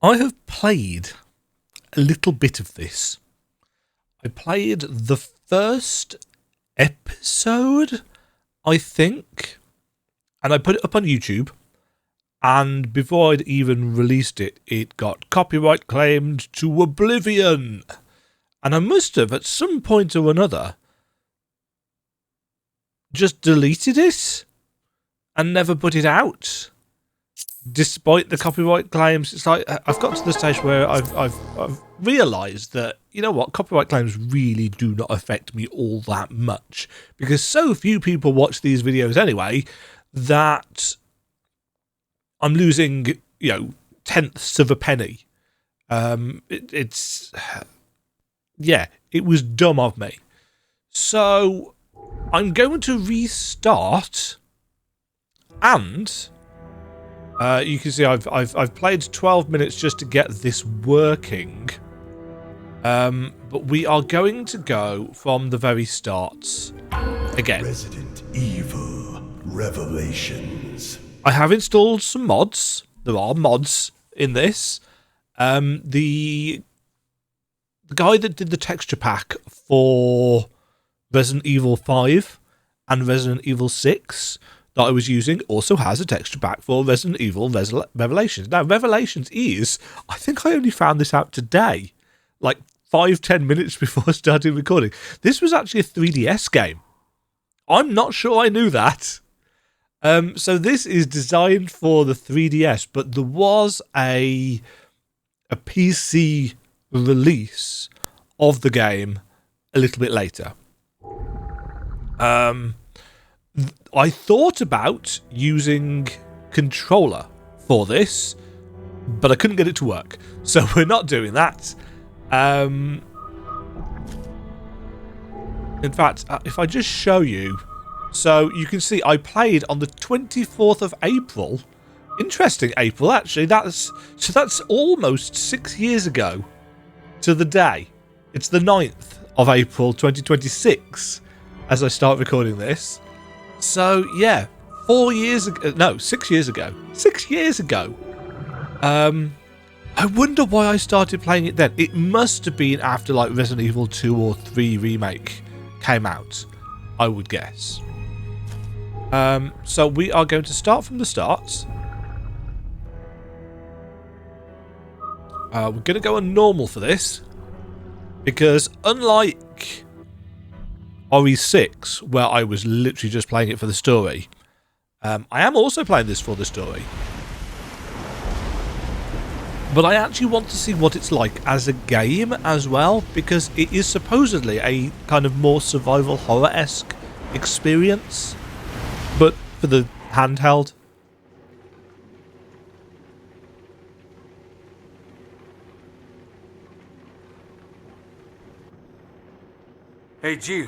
I have played a little bit of this. I played the first episode, I think, and I put it up on YouTube. And before I'd even released it, it got copyright claimed to oblivion. And I must have, at some point or another, just deleted it and never put it out. Despite the copyright claims, it's like I've got to the stage where I've realised that, you know what, copyright claims really do not affect me all that much. Because so few people watch these videos anyway, that I'm losing, you know, tenths of a penny. Yeah, it was dumb of me. So I'm going to restart, and you can see I've played 12 minutes just to get this working. But we are going to go from the very start again. Resident Evil Revelations. I have installed some mods. There are mods in this. The guy that did the texture pack for Resident Evil 5 and Resident Evil 6 that I was using also has a texture pack for Resident Evil Revelations. Now, Revelations is, I think I only found this out today, like 5-10 minutes before I started recording. This was actually a 3DS game. I'm not sure I knew that. So this is designed for the 3DS, but there was a PC release of the game a little bit later. I thought about using controller for this, but I couldn't get it to work, so we're not doing that. In fact, if I just show you. So you can see I played on the 24th of April. Interesting, April, actually. That's almost 6 years ago to the day. It's the 9th of April 2026 as I start recording this. So, yeah, 4 years ago. No, 6 years ago. 6 years ago. I wonder why I started playing it then. It must have been after like Resident Evil 2 or 3 Remake came out, I would guess. So we are going to start from the start. We're going to go on normal for this, because unlike RE6, where I was literally just playing it for the story, I am also playing this for the story. But I actually want to see what it's like as a game as well, because it is supposedly a kind of more survival horror-esque experience, but for the handheld. Hey, G.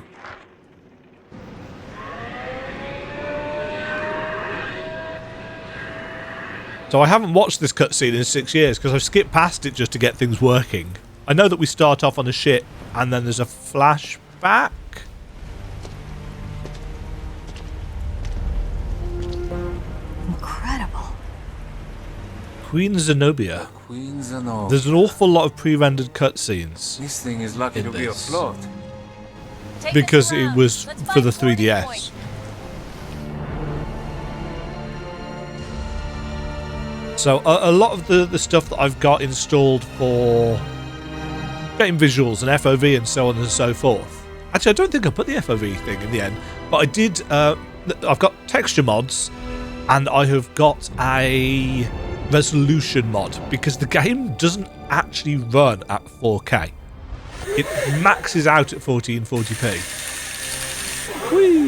So I haven't watched this cutscene in 6 years because I've skipped past it just to get things working. I know that we start off on a ship and then there's a flashback. Incredible. Queen Zenobia. Queen Zenobia. There's an awful lot of pre-rendered cutscenes. This thing is lucky to be afloat. Because it was for the 3DS. So a lot of the stuff that I've got installed for game visuals and FOV and so on and so forth. Actually, I don't think I put the FOV thing in the end, but I did. I've got texture mods, and I have got a resolution mod because the game doesn't actually run at 4K. It maxes out at 1440p. Whee!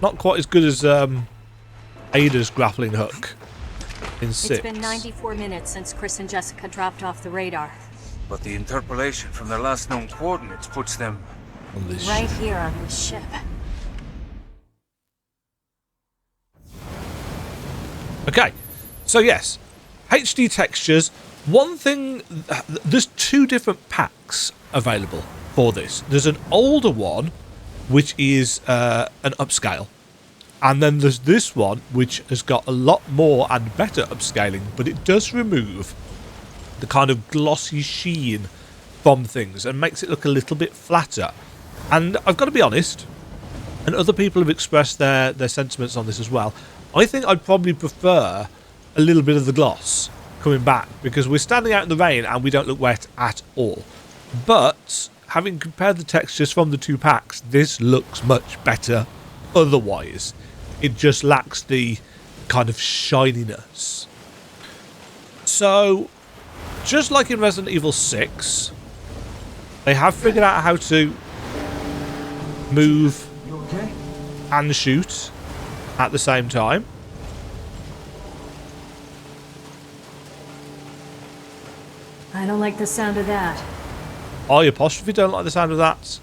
Not quite as good as Ada's grappling hook in 6. It's been 94 minutes since Chris and Jessica dropped off the radar. But the interpolation from their last known coordinates puts them on this right ship. Here on this ship. Okay, so yes, HD textures. One thing, there's 2 different packs available for this. There's an older one, which is an upscale. And then there's this one, which has got a lot more and better upscaling, but it does remove the kind of glossy sheen from things and makes it look a little bit flatter. And I've got to be honest, and other people have expressed their sentiments on this as well, I think I'd probably prefer a little bit of the gloss coming back, because we're standing out in the rain and we don't look wet at all. But having compared the textures from the two packs, this looks much better otherwise. It just lacks the kind of shininess. So, just like in Resident Evil 6, they have figured out how to move and shoot at the same time. I don't like the sound of that. I apostrophe don't like the sound of that.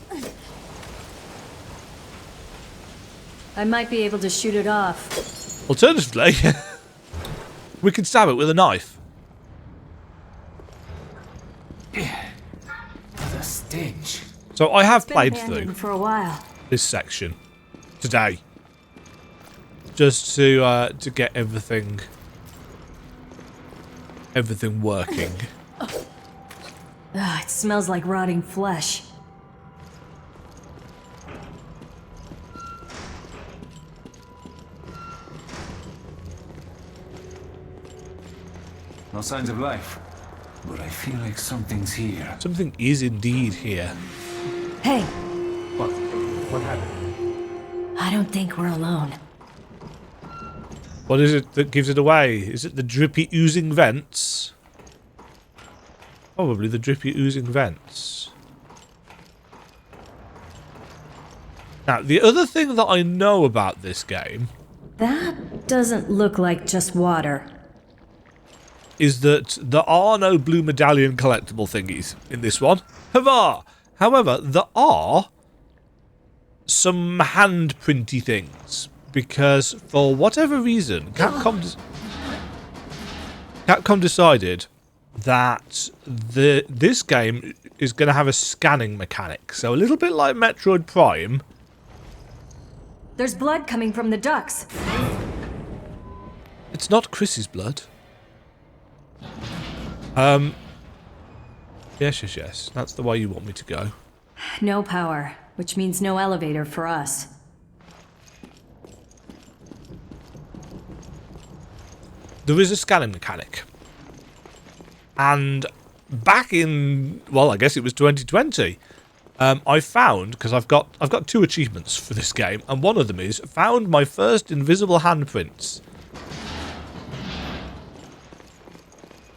I might be able to shoot it off. Alternatively, we can stab it with a knife. The stench. So I have It's been played abandoned through for a while. this section today, just to get everything working. Ugh, it smells like rotting flesh. No signs of life. But I feel like something's here. Something is indeed here. Hey, What? What happened? I don't think we're alone. What is it that gives it away? Is it the drippy oozing vents? Probably the drippy oozing vents. Now, the other thing that I know about this game That doesn't look like just water. is that there are no blue medallion collectible thingies in this one. Hurrah! However, there are some handprinty things, because for whatever reason, Capcom decided that this game is going to have a scanning mechanic. So a little bit like Metroid Prime. There's blood coming from the ducts. It's not Chris's blood. Yes. That's the way you want me to go. No power, which means no elevator for us. There is a scanning mechanic. And back in, well, I guess it was 2020, I found, because I've got 2 achievements for this game, and one of them is found my first invisible handprints.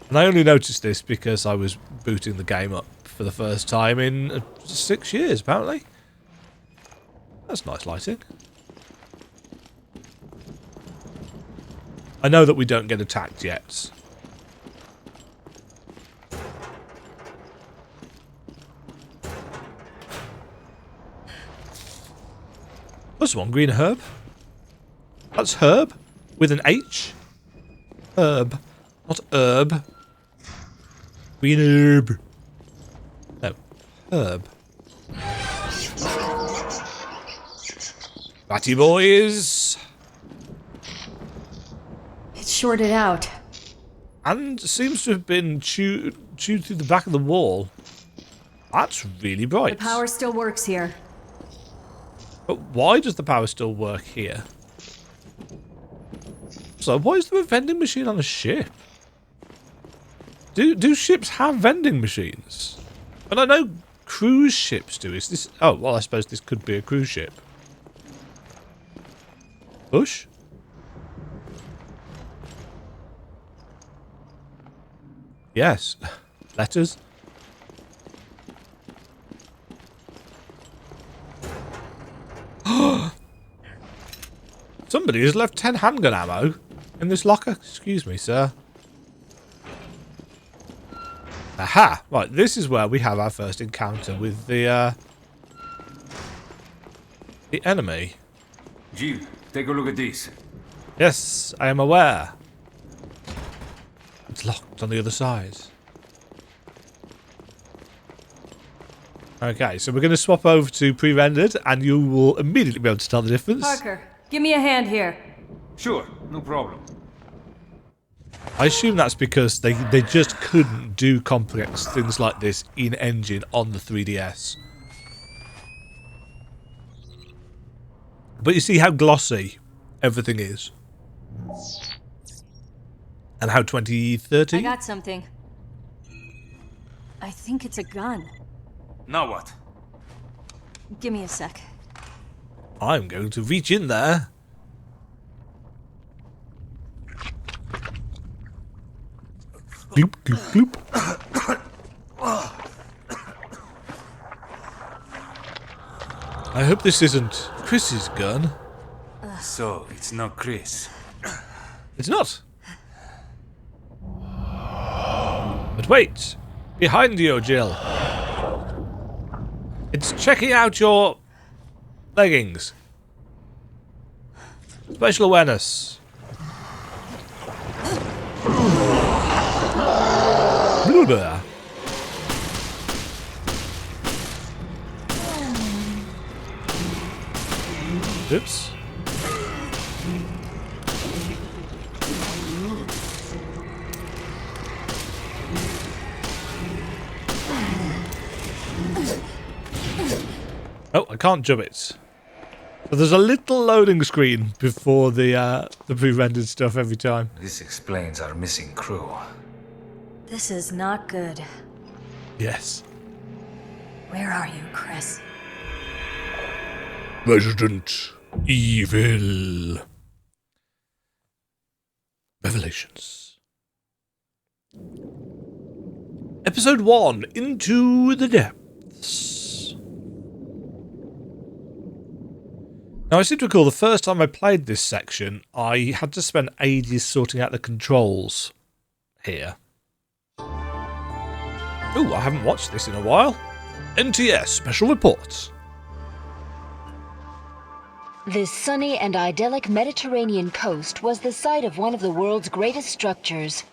And I only noticed this because I was booting the game up for the first time in 6 years, apparently. That's nice lighting. I know that we don't get attacked yet. Plus 1 green herb. That's herb with an H. Herb, not herb. Green herb. No, herb. Batty boys. It's shorted out. And seems to have been chewed through the back of the wall. That's really bright. The power still works here. But why does the power still work here? So why is there a vending machine on a ship? Do ships have vending machines? And I know cruise ships do. Is this... Oh, well, I suppose this could be a cruise ship. Push? Yes. Letters? Somebody has left 10 handgun ammo in this locker. Excuse me, sir. Aha! Right, this is where we have our first encounter with the enemy. Jill, take a look at this. Yes, I am aware. It's locked on the other side. Okay, so we're going to swap over to pre-rendered, and you will immediately be able to tell the difference. Parker, give me a hand here. Sure, no problem. I assume that's because they just couldn't do complex things like this in engine on the 3DS. But you see how glossy everything is. And how 2030? I got something. I think it's a gun. Now what? Give me a sec. I'm going to reach in there. Gloop, gloop, gloop. I hope this isn't Chris's gun. So, it's not Chris. It's not. But wait. Behind you, Jill. It's checking out your leggings. Special awareness. Blah, blah. Oops. Oh, I can't jump it. So there's a little loading screen before the pre-rendered stuff every time. This explains our missing crew. This is not good. Yes. Where are you, Chris? Resident Evil. Revelations. Episode 1, Into the Depths. Now, I seem to recall the first time I played this section, I had to spend ages sorting out the controls here. Ooh, I haven't watched this in a while. NTS Special Reports. This sunny and idyllic Mediterranean coast was the site of one of the world's greatest structures.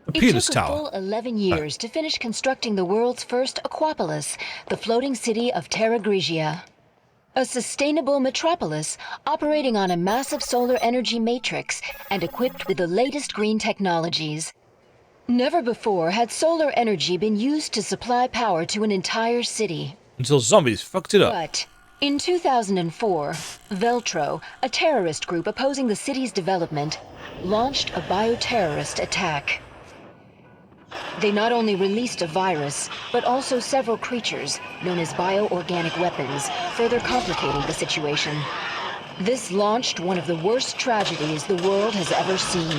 The It Penis took a Tower. full 11 years to finish constructing the world's first aquapolis, the floating city of Terra Grigia. A sustainable metropolis operating on a massive solar energy matrix and equipped with the latest green technologies. Never before had solar energy been used to supply power to an entire city. Until zombies fucked it up. But in 2004, Veltro, a terrorist group opposing the city's development, launched a bioterrorist attack. They not only released a virus, but also several creatures, known as bioorganic weapons, further complicating the situation. This launched one of the worst tragedies the world has ever seen.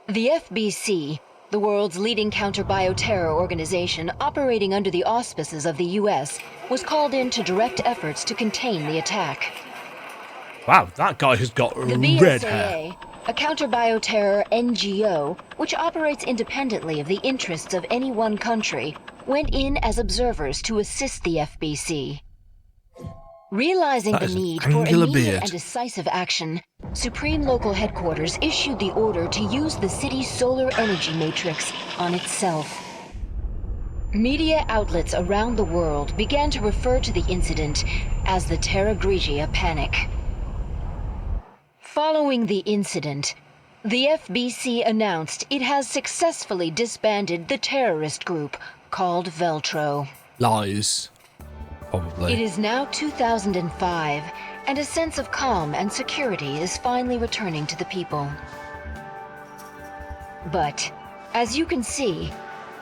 The FBC, the world's leading counter-bioterror organization operating under the auspices of the US, was called in to direct efforts to contain the attack. Wow, that guy has got The red hair. BSAA, a counter-bioterror NGO, which operates independently of the interests of any one country, went in as observers to assist the FBC. Realizing That the is an need for angular immediate beard. and decisive action, Supreme Local Headquarters issued the order to use the city's solar energy matrix on itself. Media outlets around the world began to refer to the incident as the Terra Grigia Panic. Following the incident, the FBC announced it has successfully disbanded the terrorist group called Veltro. Lies. Probably. It is now 2005, and a sense of calm and security is finally returning to the people. But, as you can see,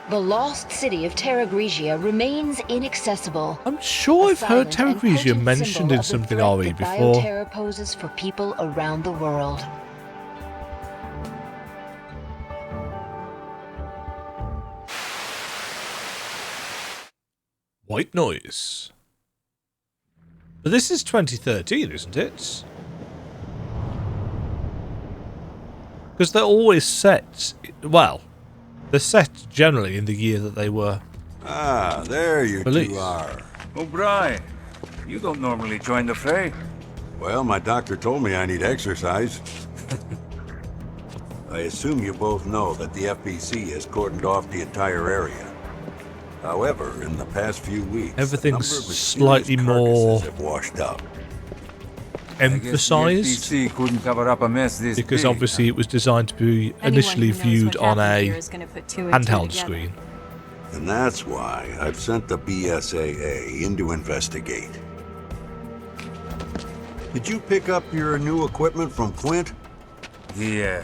the lost city of Terra Grigia remains inaccessible. I'm sure I've heard A Terra silent and Grigia potent mentioned symbol in of the something threat RE that before. bioterror poses for people around the world. White noise. But this is 2013, isn't it? Because they're always set, well, they're set generally in the year that they were Ah, there you released. two are. O'Brien, you don't normally join the fray. Well, my doctor told me I need exercise. I assume you both know that the FBC has cordoned off the entire area. However, in the past few weeks, everything's a number of slightly mysterious more carcasses have washed up. emphasized, The FBC couldn't cover up a mess this because big, obviously it was designed to be initially viewed on a handheld screen. And that's why I've sent the BSAA in to investigate. Did you pick up your new equipment from Quint? The,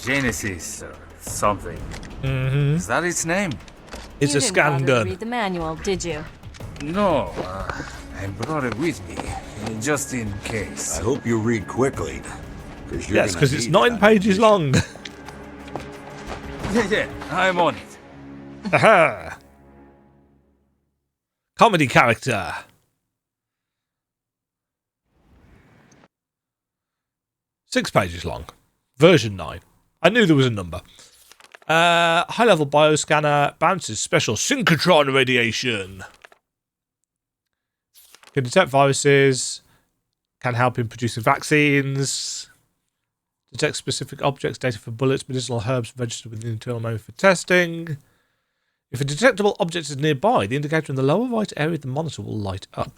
Genesis or something. Mm-hmm. Is that its name? It's a scan gun. Read the manual, did you? No, I brought it with me, just in case. I hope you read quickly. Yes, because it's 9 pages long. Yeah, I'm on it. Aha! Comedy character. Six pages long. Version 9. I knew there was a number. High-level bioscanner bounces special synchrotron radiation. Can detect viruses. Can help in producing vaccines. Detect specific objects, data for bullets, medicinal herbs registered with the internal memory for testing. If a detectable object is nearby, the indicator in the lower right area of the monitor will light up.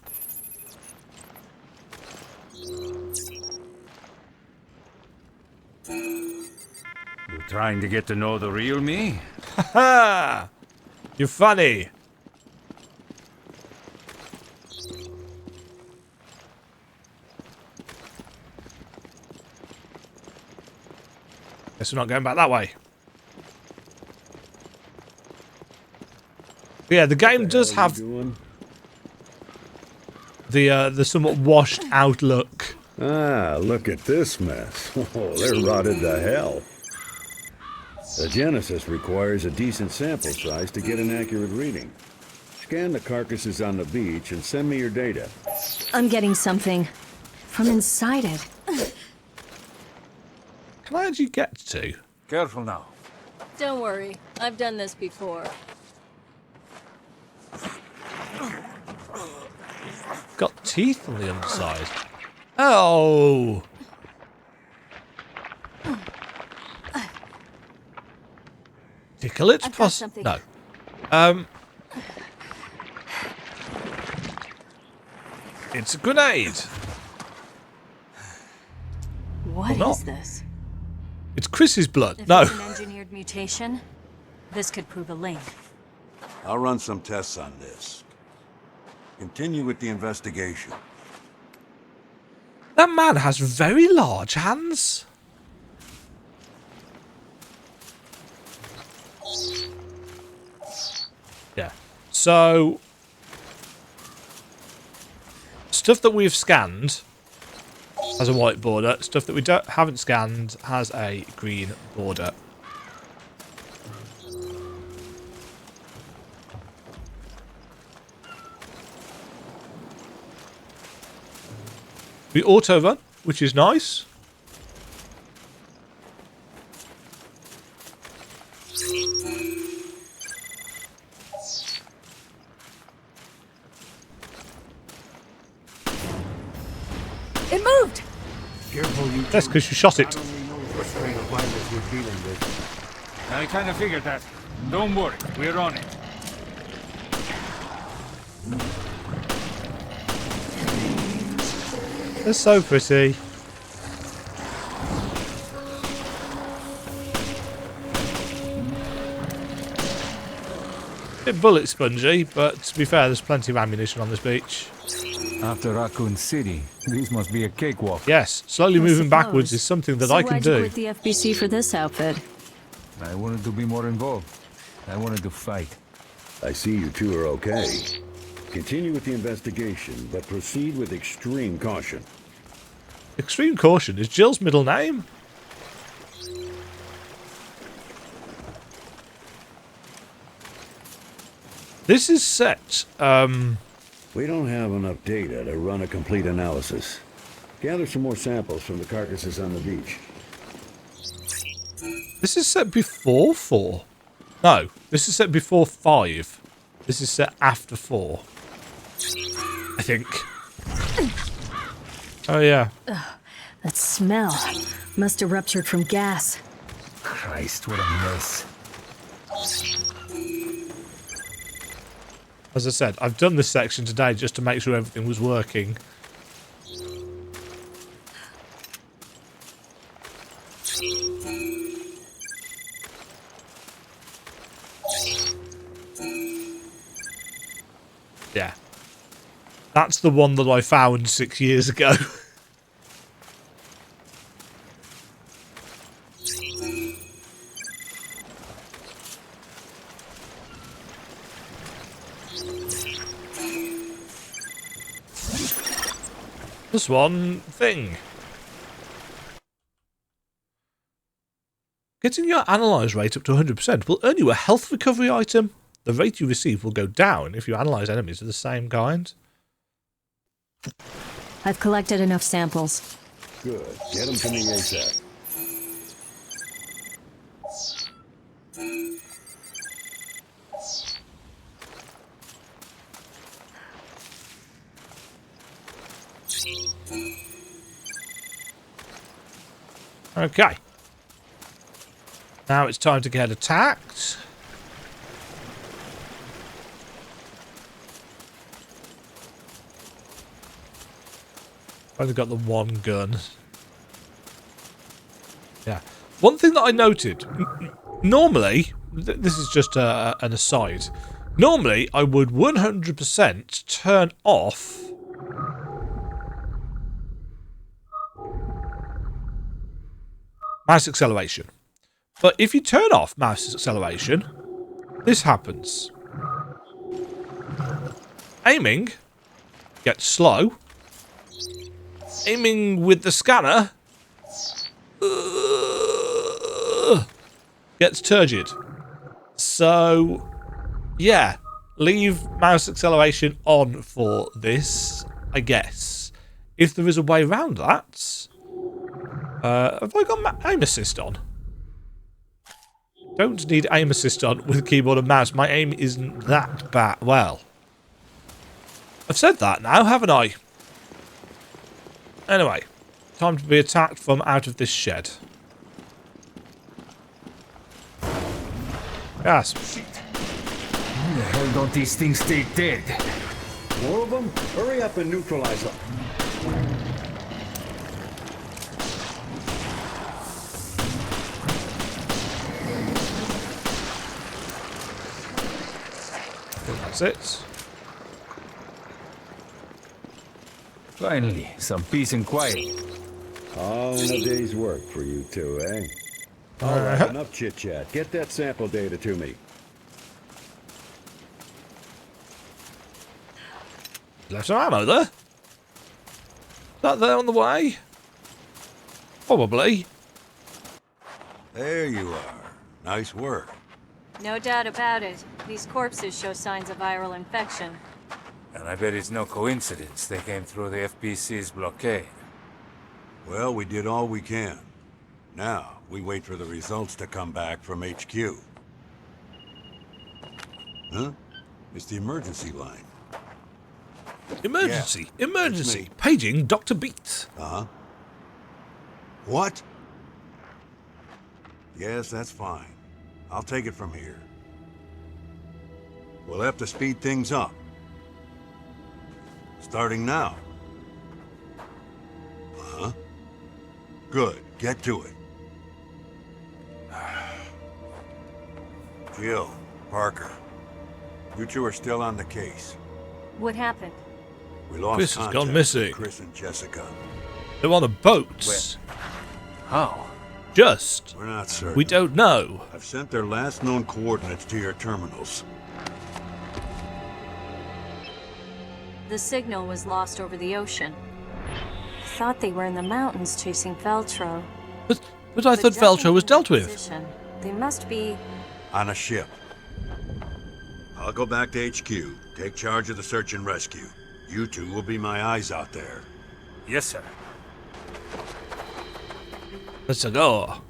You trying to get to know the real me? Ha! You're funny. Guess we're not going back that way. Yeah, the game does have the somewhat washed out look. Ah, look at this mess. Oh, they're rotted to hell. The Genesis requires a decent sample size to get an accurate reading. Scan the carcasses on the beach and send me your data. I'm getting something from inside it. Can I actually get to? Careful now. Don't worry, I've done this before. Got teeth on the underside. Oh! Tickle it? I've got something. No. It's a grenade. What not. is this? It's Chris's blood. If No. it's an engineered mutation, this could prove a link. I'll run some tests on this. Continue with the investigation. That man has very large hands. Yeah. So, stuff that we've scanned has a white border. Stuff that we haven't scanned has a green border. We auto run, which is nice. It moved! That's because you shot it. I kind of figured that. Don't worry, we're on it. They're so pretty. Bit bullet spongy, but to be fair, there's plenty of ammunition on this beach. After Raccoon City, this must be a cakewalk. Yes, slowly I moving suppose. backwards is something that So I can why'd you do. quit the FBC for this outfit? I wanted to be more involved. I wanted to fight. I see you two are okay. Continue with the investigation, but proceed with extreme caution. Extreme Caution is Jill's middle name. This is set. We don't have enough data to run a complete analysis. Gather some more samples from the carcasses on the beach. This is set before 4. No, this is set before 5. This is set after 4. I think. Oh, yeah. That smell must have ruptured from gas. Christ, what a mess. As I said, I've done this section today just to make sure everything was working. Yeah. That's the one that I found 6 years ago. Just one thing. Getting your analyze rate up to 100% will earn you a health recovery item. The rate you receive will go down if you analyze enemies of the same kind. I've collected enough samples. Good. Get them to me ASAP. Okay. Now it's time to get attacked. I've only got the one gun. Yeah. One thing that I noted, normally, this is just an aside, normally I would 100% turn off mouse acceleration. But if you turn off mouse acceleration, this happens. Aiming gets slow. Aiming with the scanner gets turgid. So, yeah, leave mouse acceleration on for this, I guess. If there is a way around that... have I got aim assist on? Don't need aim assist on with keyboard and mouse. My aim isn't that bad. Well, I've said that now, haven't I? Anyway, time to be attacked from out of this shed. Gasp. How the hell don't these things stay dead? More of them? Hurry up and neutralize them. That's it. Finally, some peace and quiet. All in a day's work for you two, eh? All right, enough chit-chat. Get that sample data to me. Left some ammo there. Is that there on the way? Probably. There you are. Nice work. No doubt about it. These corpses show signs of viral infection. And I bet it's no coincidence they came through the FBC's blockade. Well, we did all we can. Now, we wait for the results to come back from HQ. Huh? It's the emergency line. Emergency! Yeah, Emergency! it's me. Paging Dr. Beat. Uh-huh. What? Yes, that's fine. I'll take it from here. We'll have to speed things up. Starting now. Uh-huh. Good. Get to it. Jill, Parker, you two are still on the case. What happened? We lost Chris has contact gone missing. with Chris and Jessica. They're on a boat. How? Just. We're not certain. We don't know. I've sent their last known coordinates to your terminals. The signal was lost over the ocean. Thought they were in the mountains chasing Veltro. But I thought Veltro was dealt with. Position. They must be... On a ship. I'll go back to HQ, take charge of the search and rescue. You two will be my eyes out there. Yes, sir. Let's go.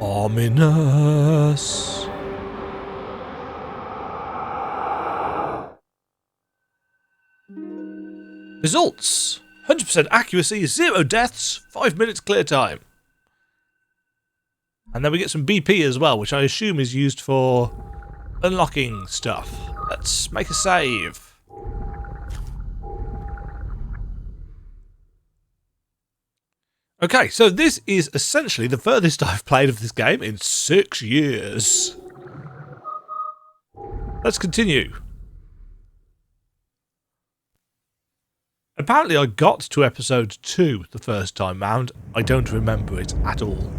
Ominous. Results. 100% accuracy, 0 deaths, 5 minutes clear time. And then we get some BP as well, which I assume is used for unlocking stuff. Let's make a save. Okay, so this is essentially the furthest I've played of this game in 6 years. Let's continue. Apparently I got to episode 2 the first time round. I don't remember it at all.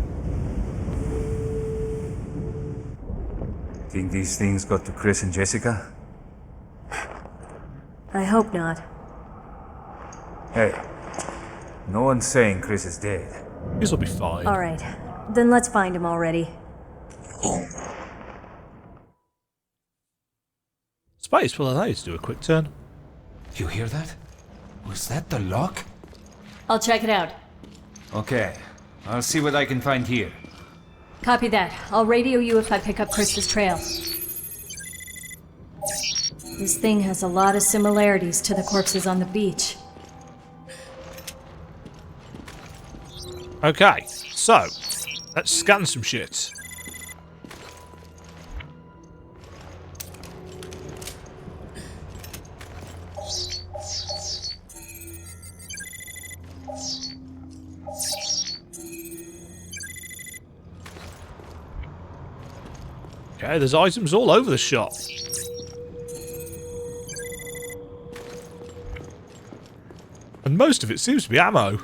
Think these things got to Chris and Jessica? I hope not. Hey, no one's saying Chris is dead. This will be fine. Alright, then let's find him already. Space will allow you to do a quick turn. You hear that? Was that the lock? I'll check it out. Okay, I'll see what I can find here. Copy that. I'll radio you if I pick up Chris's trail. This thing has a lot of similarities to the corpses on the beach. Okay, so let's scan some shit. Okay, there's items all over the shop. And most of it seems to be ammo.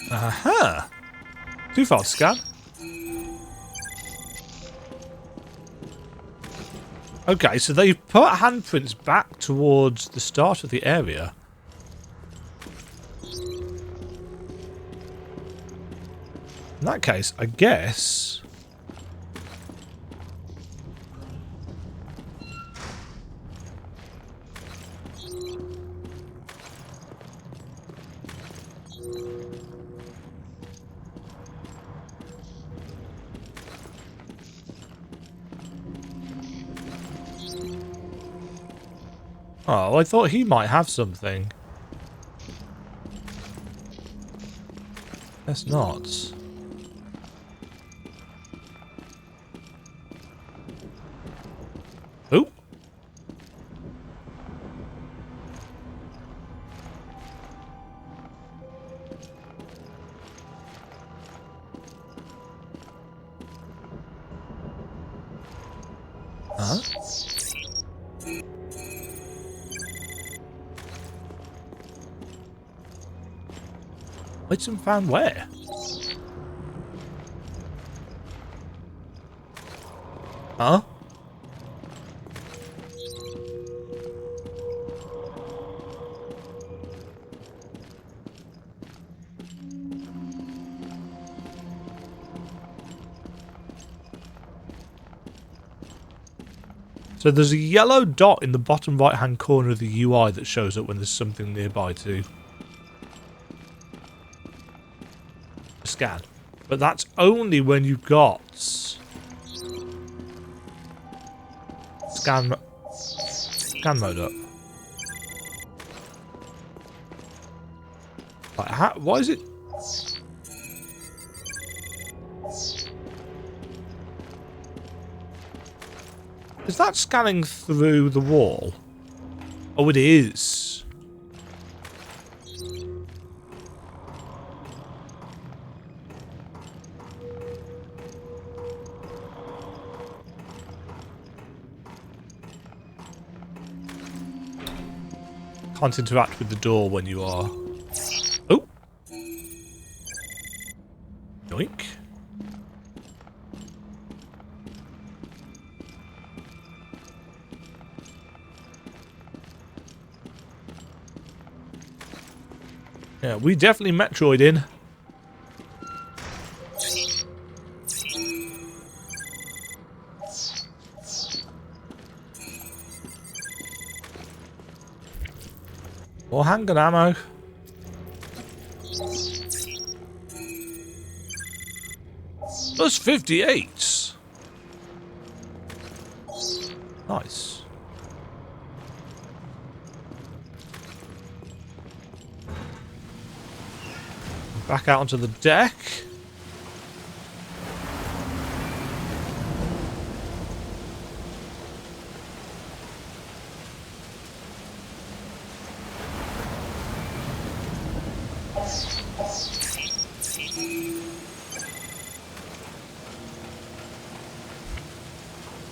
Aha! Too far to scan. Okay, so they've put handprints back towards the start of the area. In that case, I guess... Oh, I thought he might have something. Guess not. Oh. Huh? Item found where? Huh? So there's a yellow dot in the bottom right hand corner of the UI that shows up when there's something nearby to scan. But that's only when you've got scan mode up. Like, why is it? Is that scanning through the wall? Oh, it is. Can't interact with the door when you are... Oh! Yoink. Yeah, we definitely Metroid in. Or handgun ammo. Plus 58. Nice. Back out onto the deck.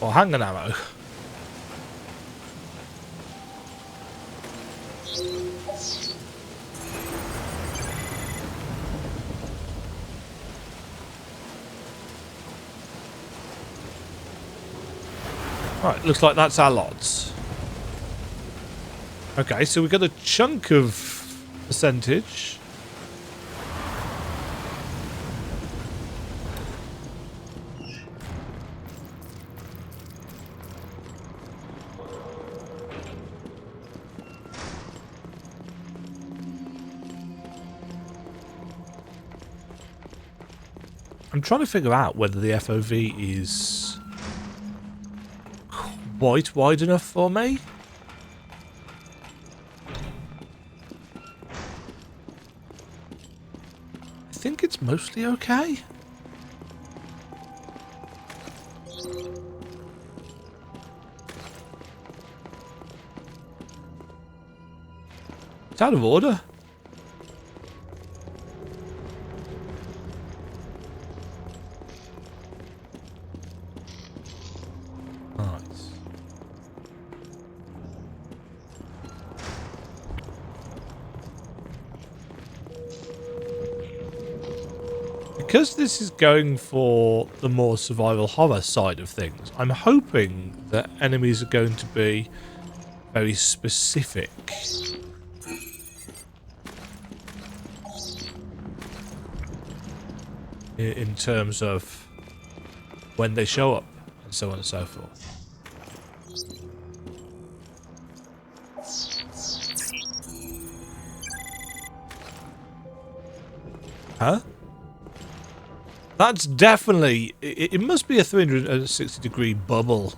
Or handgun ammo. Right, looks like that's our lots. Okay, so we got a chunk of percentage. I'm trying to figure out whether the FOV is quite wide enough for me. I think it's mostly okay. It's out of order. Because this is going for the more survival horror side of things, I'm hoping that enemies are going to be very specific. In terms of when they show up and so on and so forth. Huh? That's definitely... It must be a 360-degree bubble.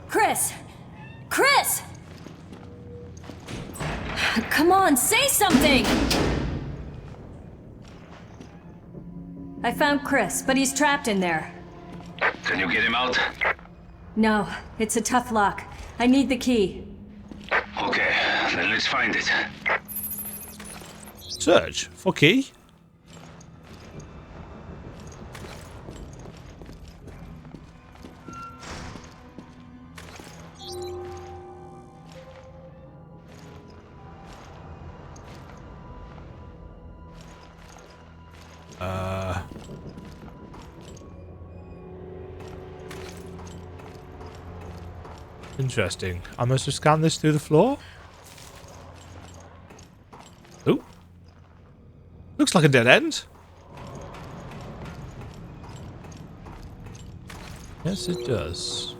Chris! Chris! Come on, say something! I found Chris, but he's trapped in there. Can you get him out? No, it's a tough lock. I need the key. Okay, then let's find it. Search for key. Interesting. I must have scanned this through the floor. Ooh. Looks like a dead end. Yes, it does.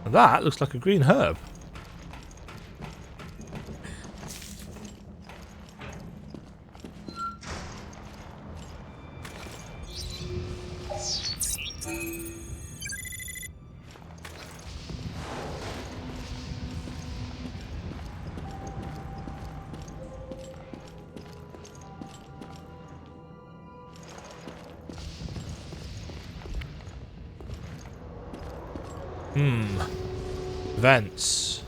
And that looks like a green herb. Vents.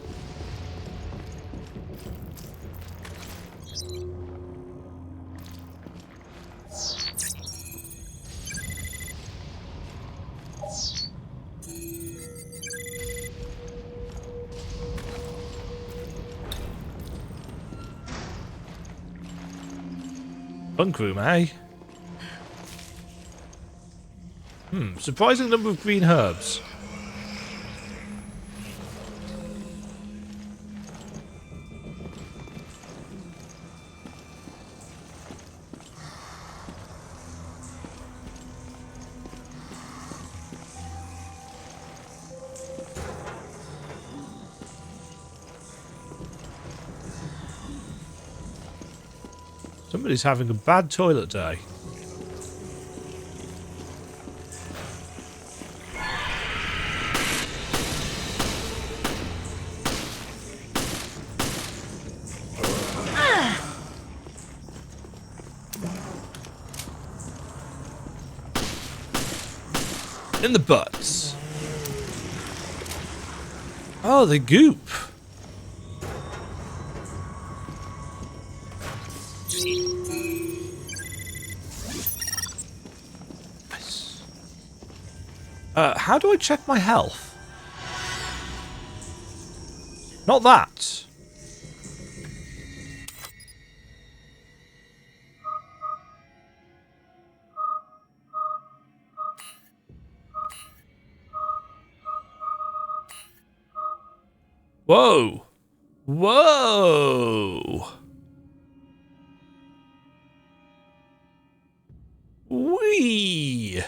Bunk room, eh? Surprising number of green herbs. Somebody's having a bad toilet day. In the butts. Oh, they goop. Nice. How do I check my health? Not that. Whoa! Whoa! Whee!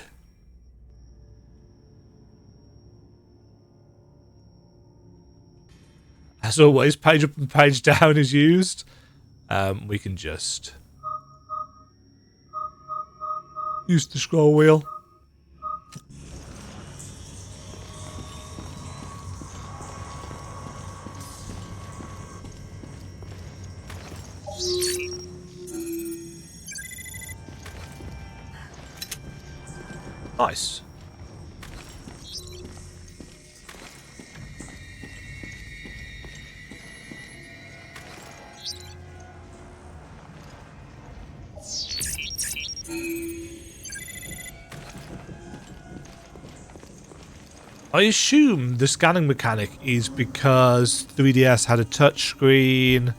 As always, page up and page down is used. We can just use the scroll wheel. Nice. I assume the scanning mechanic is because 3DS had a touchscreen.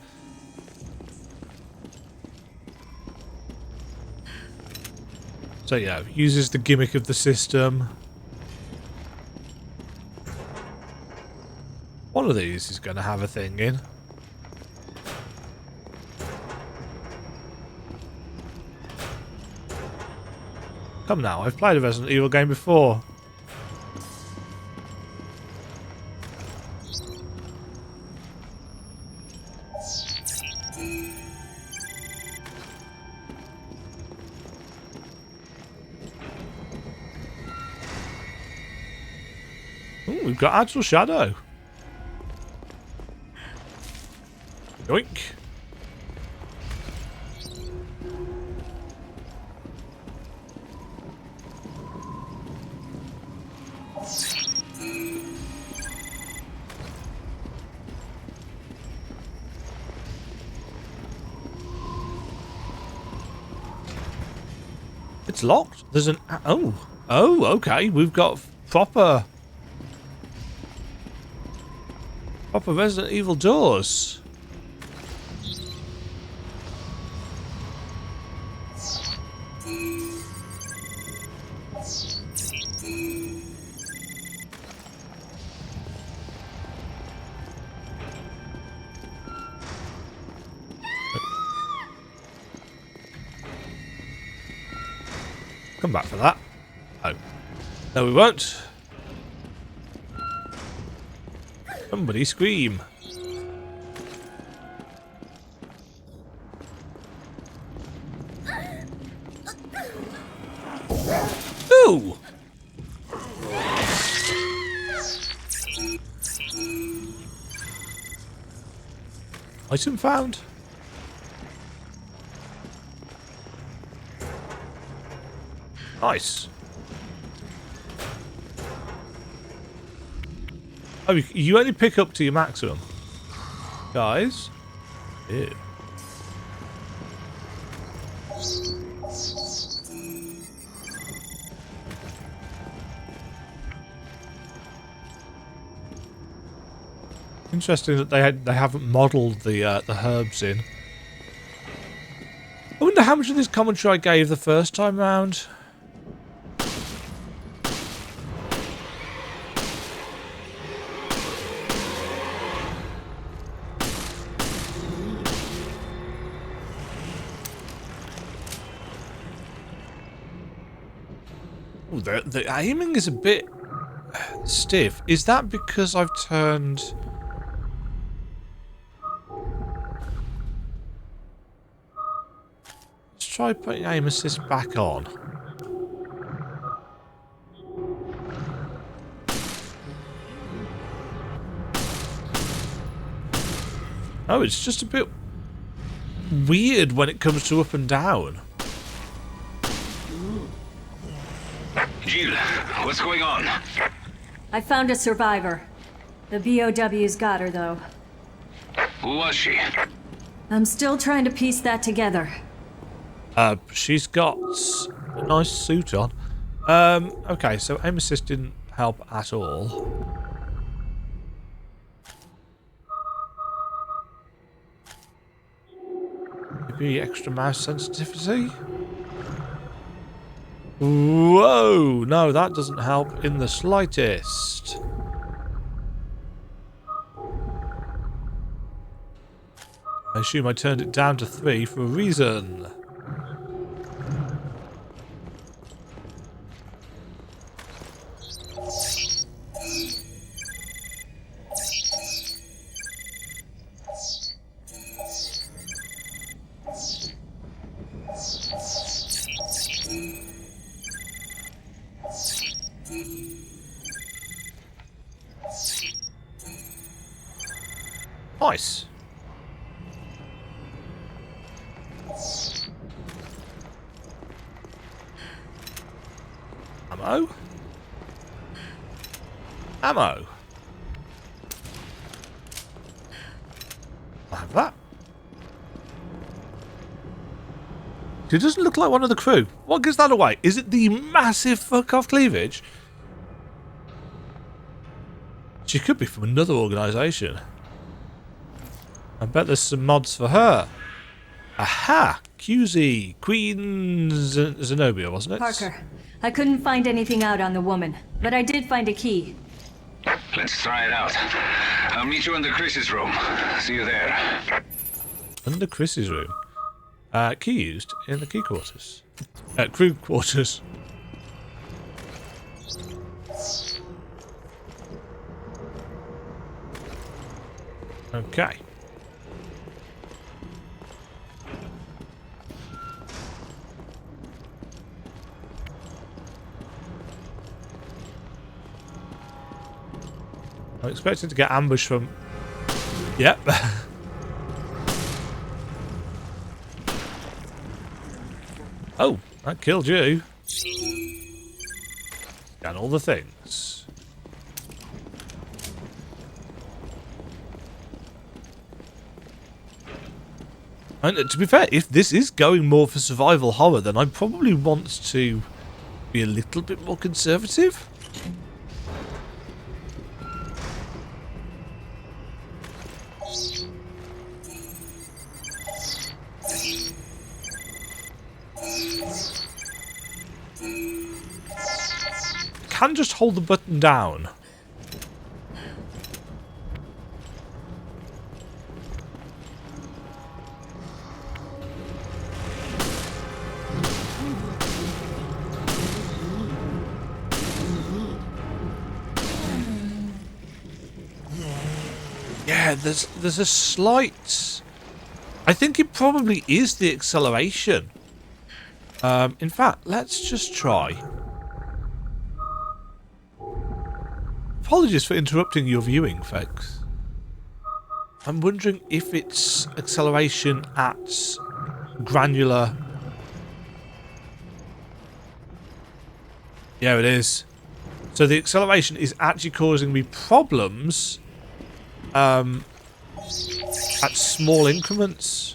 So yeah, uses the gimmick of the system. One of these is going to have a thing in. Come now, I've played a Resident Evil game before. Ooh, we've got actual shadow. Yoink. It's locked. There's an... Oh, okay. We've got proper Resident Evil doors. Come back for that. Oh. No, we won't. Somebody scream. Ooh! Item found. Nice. Oh, you only pick up to your maximum. Guys. Ew. Interesting that they haven't modelled the herbs in. I wonder how much of this commentary I gave the first time round. Ooh, the aiming is a bit stiff. Is that because I've turned... try putting aim assist back on. Oh, it's just a bit weird when it comes to up and down. Jill, what's going on? I found a survivor. The BOW's got her, though. Who was she? I'm still trying to piece that together. She's got a nice suit on. Okay, so aim assist didn't help at all. Maybe extra mouse sensitivity? Whoa! No, that doesn't help in the slightest. I assume I turned it down to 3 for a reason. Nice. Ammo? Ammo. I have that. She doesn't look like one of the crew. What gives that away? Is it the massive fuck-off cleavage? She could be from another organisation. I bet there's some mods for her. Aha! QZ. Queen Zenobia, wasn't it? Parker, I couldn't find anything out on the woman, but I did find a key. Let's try it out. I'll meet you in the Chris's room. See you there. Under Chris's room. Key used in the key quarters. Crew quarters. Okay. I'm expecting to get ambushed from... Yep. Oh, that killed you. Scan all the things. And to be fair, if this is going more for survival horror, then I probably want to be a little bit more conservative. Can just hold the button down. Yeah, there's a slight... I think it probably is the acceleration. In fact, let's just try. Apologies for interrupting your viewing, folks. I'm wondering if it's acceleration at granular... Yeah, it is. So the acceleration is actually causing me problems at small increments.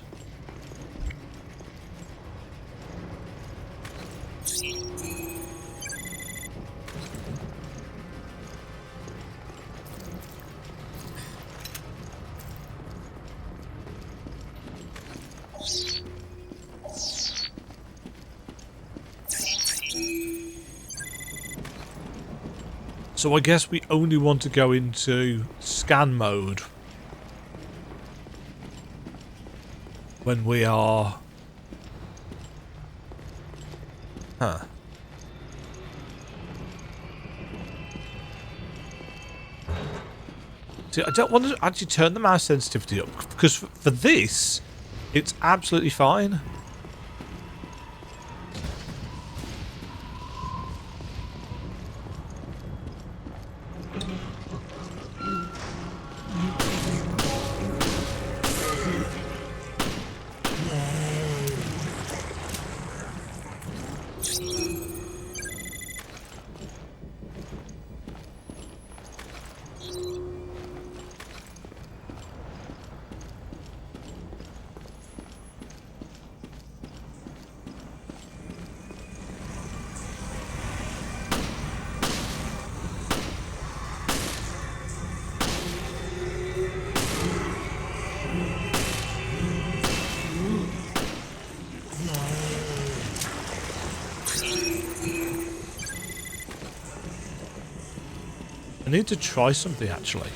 So I guess we only want to go into scan mode when we are... Huh. See, I don't want to actually turn the mouse sensitivity up, because for this, it's absolutely fine. I need to try something actually.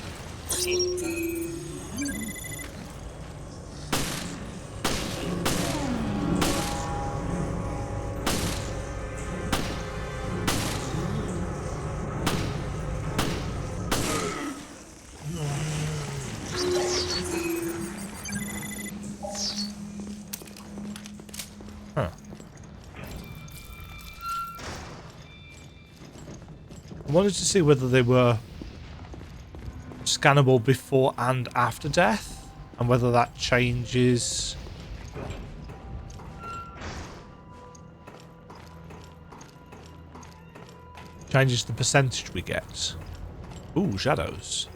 I wanted to see whether they were scannable before and after death, and whether that changes the percentage we get. Ooh, shadows.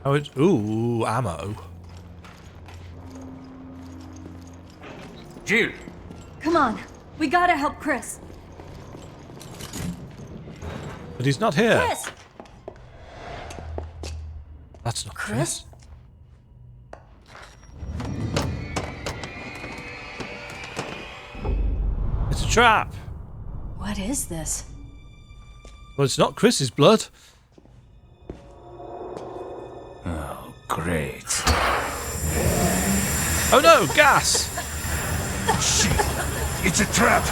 Oh, it's ooh, ammo. Jill! Come on, we gotta help Chris. But he's not here. Chris! That's not Chris. It's a trap. What is this? Well, it's not Chris's blood. Oh, great. Oh no, gas! Shit! It's a trap!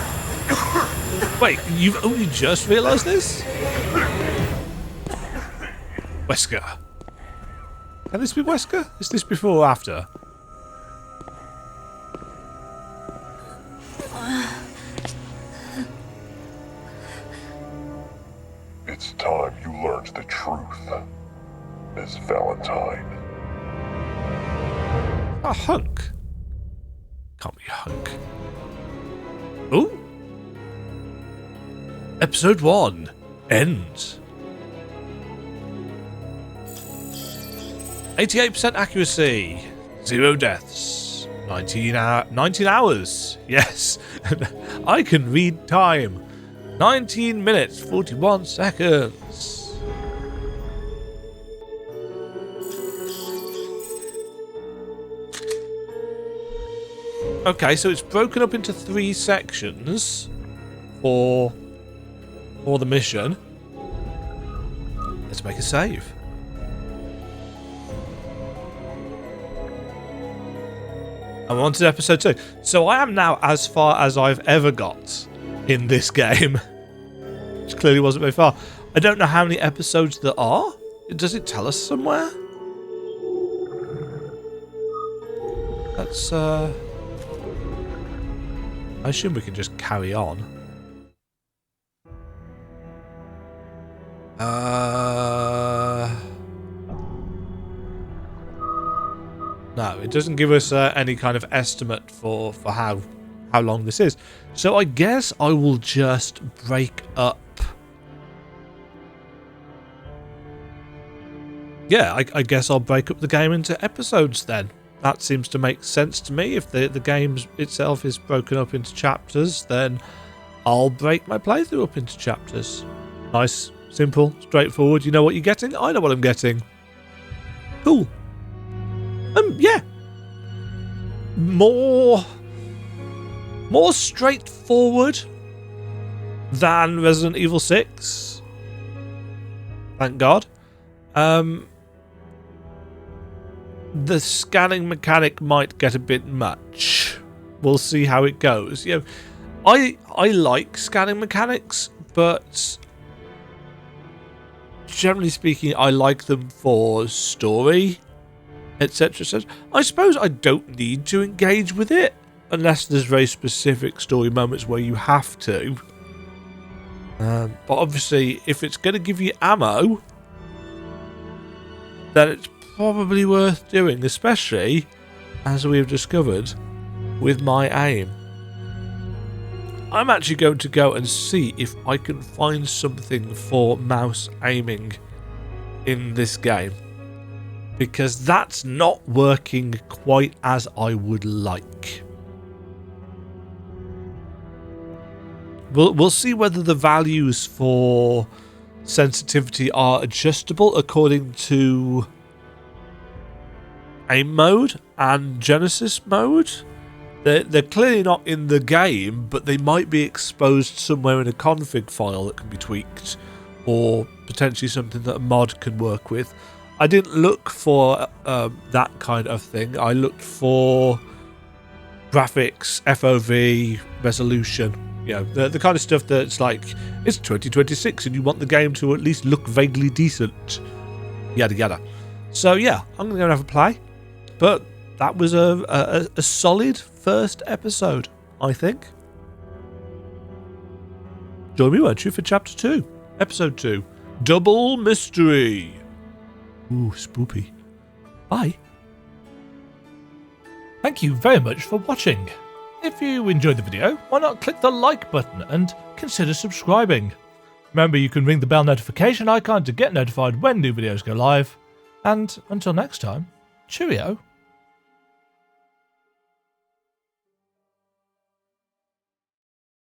Wait, you've only just realised this? Wesker. Can this be Wesker? Is this before or after? It's time you learned the truth, Miss Valentine. A hunk. Can't be a hunk. Ooh. Episode 1. End. 88% accuracy. 0 deaths. 19 hours. Yes. I can read time. 19 minutes, 41 seconds. Okay, so it's broken up into 3 sections for the mission. Let's make a save. I'm on to episode 2. So I am now as far as I've ever got in this game. Which clearly wasn't very far. I don't know how many episodes there are. Does it tell us somewhere? That's I assume we can just carry on. No, it doesn't give us any kind of estimate for how long this is. So I guess I will just break up. Yeah, I guess I'll break up the game into episodes then. That seems to make sense to me. If the game itself is broken up into chapters, then I'll break my playthrough up into chapters. Nice, simple, straightforward. You know what you're getting? I know what I'm getting. Cool. Yeah. More straightforward than Resident Evil 6. Thank God. The scanning mechanic might get a bit much. We'll see how it goes. You know, I like scanning mechanics, but generally speaking, I like them for story, etc. etc. I suppose I don't need to engage with it unless there's very specific story moments where you have to. But obviously, if it's going to give you ammo, then it's probably worth doing, especially, as we've discovered, with my aim. I'm actually going to go and see if I can find something for mouse aiming in this game, because that's not working quite as I would like. We'll see whether the values for sensitivity are adjustable according to aim mode and Genesis mode. They're clearly not in the game, but they might be exposed somewhere in a config file that can be tweaked or potentially something that a mod can work with. I didn't look for that kind of thing. I looked for graphics, FOV, resolution. You know, the kind of stuff that's like, it's 2026 and you want the game to at least look vaguely decent. Yada yada. So yeah, I'm going to go and have a play. But that was a solid first episode, I think. Join me, won't you, for Chapter 2, Episode 2, Double Mystery. Ooh, spoopy. Bye. Thank you very much for watching. If you enjoyed the video, why not click the like button and consider subscribing. Remember, you can ring the bell notification icon to get notified when new videos go live. And until next time, cheerio.